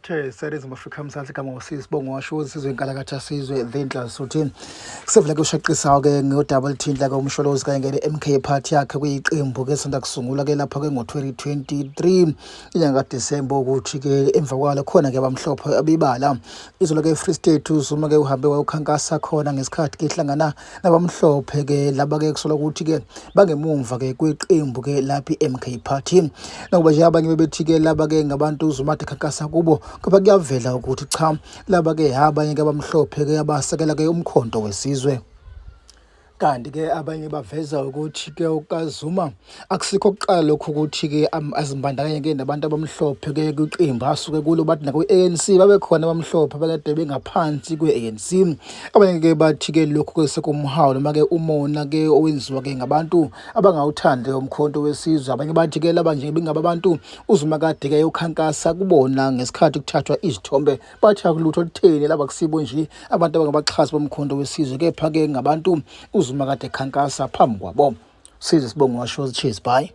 Series Africa msantsi kama usisibongo washo uSizwe inkalakatha sizwe dindla sothi kusevela kushaqisa ke ngo-double tindla ka umsholozi kanye ngene MK party yakhe kuyiqembu ke sanda kusungula ke lapha ke ngo-2023 inyanga kaDisemba ukuthi ke emva kwalo khona ke abamhlophe abibala izolo ke Free State uzuma ke uhambe wayokhankasa khona ngesikhathi ke hlangana nabamhlophe ke laba ke kusola ukuthi ke bangemumva ke kweqembu ke lapha iMK party nakuba nje abanye bebethi ke laba ke ngabantu uzuma ekhankasa kubo ngoba kuyavela ukuthi cha laba ke abanye ke abamhlophe ke abasekela ke umkhonto weSizwe kanti ke abanye baveza ukuthi ke uKazuma akusikho oqala lokho ukuthi ke azimbandakanye ke nabantu abamhlophe ke kwiqembu asuke kulo bathi nakwi-ANC babekhona abamhlophe bakade bengaphansi kwe-ANC abanye ke bathi ke lokho kwesekumhawu noma ke umona ke owenziwa ke ngabantu abangawuthandi umkhonto weSizwe abanye bathi ke laba nje bengabantu uzuma kade ke ukhankasa kubona ngesikhathi kuthathwa izithombe bathi akulutho lutheni laba kusibo nje abantu abangabaxhasi bomkhonto weSizwe kepha ke ngabantu uzuma kade khankasa phambi kwabo. Sizwe sibongo washo cheers bye.